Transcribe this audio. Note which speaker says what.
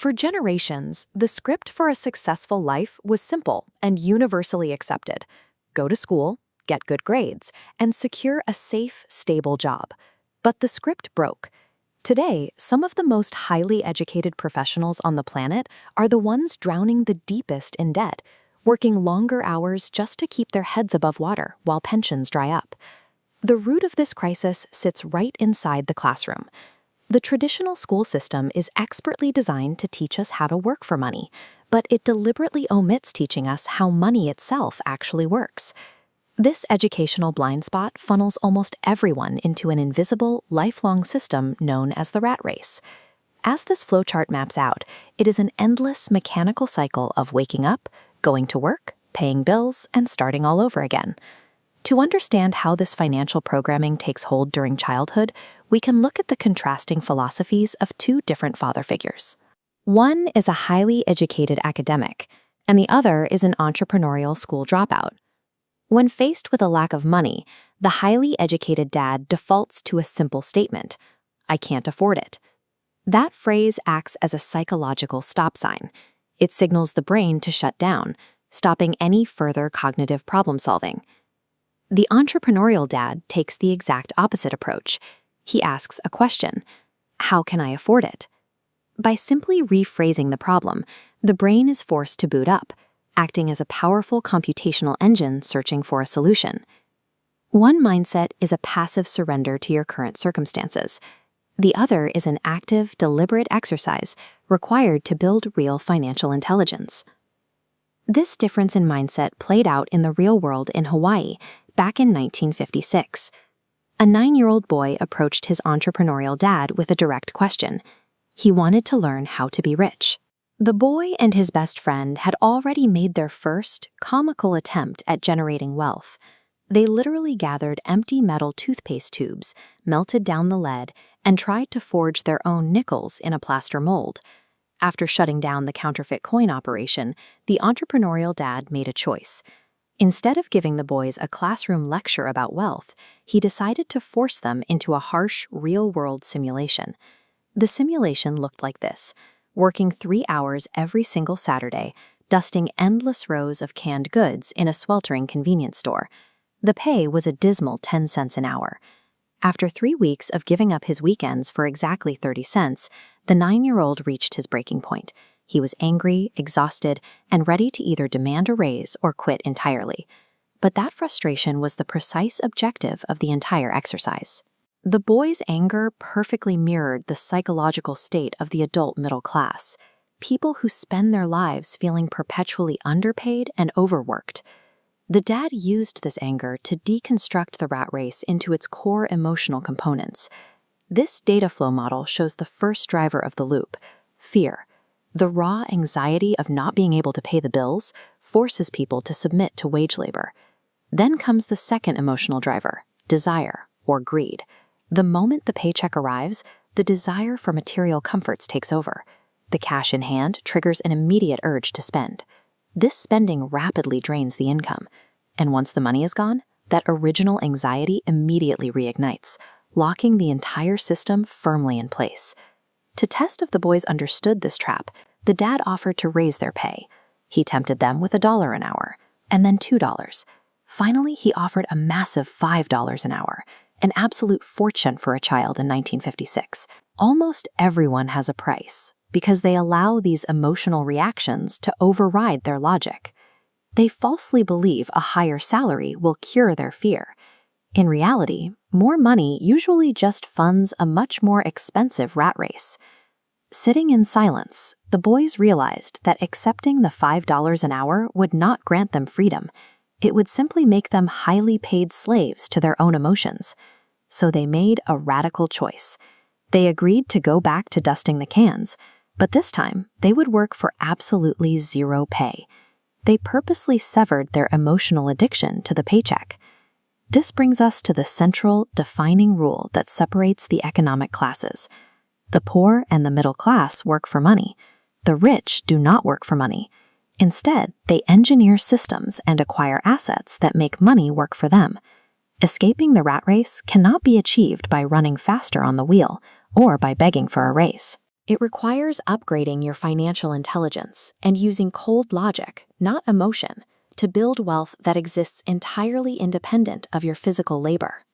Speaker 1: For generations, the script for a successful life was simple and universally accepted. Go to school, get good grades, and secure a safe, stable job. But the script broke. Today, some of the most highly educated professionals on the planet are the ones drowning the deepest in debt, working longer hours just to keep their heads above water while pensions dry up. The root of this crisis sits right inside the classroom. The traditional school system is expertly designed to teach us how to work for money, but it deliberately omits teaching us how money itself actually works. This educational blind spot funnels almost everyone into an invisible, lifelong system known as the rat race. As this flowchart maps out, it is an endless mechanical cycle of waking up, going to work, paying bills, and starting all over again. To understand how this financial programming takes hold during childhood, we can look at the contrasting philosophies of two different father figures. One is a highly educated academic, and the other is an entrepreneurial school dropout. When faced with a lack of money, the highly educated dad defaults to a simple statement: "I can't afford it." That phrase acts as a psychological stop sign. It signals the brain to shut down, stopping any further cognitive problem solving. The entrepreneurial dad takes the exact opposite approach. He asks a question: "How can I afford it?" By simply rephrasing the problem, the brain is forced to boot up, acting as a powerful computational engine searching for a solution. One mindset is a passive surrender to your current circumstances. The other is an active, deliberate exercise required to build real financial intelligence. This difference in mindset played out in the real world in Hawaii back in 1956. A 9-year-old boy approached his entrepreneurial dad with a direct question. He wanted to learn how to be rich. The boy and his best friend had already made their first, comical attempt at generating wealth. They literally gathered empty metal toothpaste tubes, melted down the lead, and tried to forge their own nickels in a plaster mold. After shutting down the counterfeit coin operation, the entrepreneurial dad made a choice. Instead of giving the boys a classroom lecture about wealth, he decided to force them into a harsh, real-world simulation. The simulation looked like this: working 3 hours every single Saturday, dusting endless rows of canned goods in a sweltering convenience store. The pay was a dismal 10 cents an hour. After 3 weeks of giving up his weekends for exactly 30 cents, the 9-year-old reached his breaking point. He was angry, exhausted, and ready to either demand a raise or quit entirely. But that frustration was the precise objective of the entire exercise. The boy's anger perfectly mirrored the psychological state of the adult middle class, people who spend their lives feeling perpetually underpaid and overworked. The dad used this anger to deconstruct the rat race into its core emotional components. This data flow model shows the first driver of the loop: fear. The raw anxiety of not being able to pay the bills forces people to submit to wage labor. Then comes the second emotional driver: desire, or greed. The moment the paycheck arrives, the desire for material comforts takes over. The cash in hand triggers an immediate urge to spend. This spending rapidly drains the income. And once the money is gone, that original anxiety immediately reignites, locking the entire system firmly in place. To test if the boys understood this trap, the dad offered to raise their pay. He tempted them with $1 an hour, and then $2. Finally, he offered a massive $5 an hour, an absolute fortune for a child in 1956. Almost everyone has a price because they allow these emotional reactions to override their logic. They falsely believe a higher salary will cure their fear. In reality, more money usually just funds a much more expensive rat race. Sitting in silence, the boys realized that accepting the $5 an hour would not grant them freedom. It would simply make them highly paid slaves to their own emotions. So they made a radical choice. They agreed to go back to dusting the cans, but this time they would work for absolutely zero pay. They purposely severed their emotional addiction to the paycheck. This brings us to the central, defining rule that separates the economic classes. The poor and the middle class work for money. The rich do not work for money. Instead, they engineer systems and acquire assets that make money work for them. Escaping the rat race cannot be achieved by running faster on the wheel or by begging for a raise. It requires upgrading your financial intelligence and using cold logic, not emotion, to build wealth that exists entirely independent of your physical labor.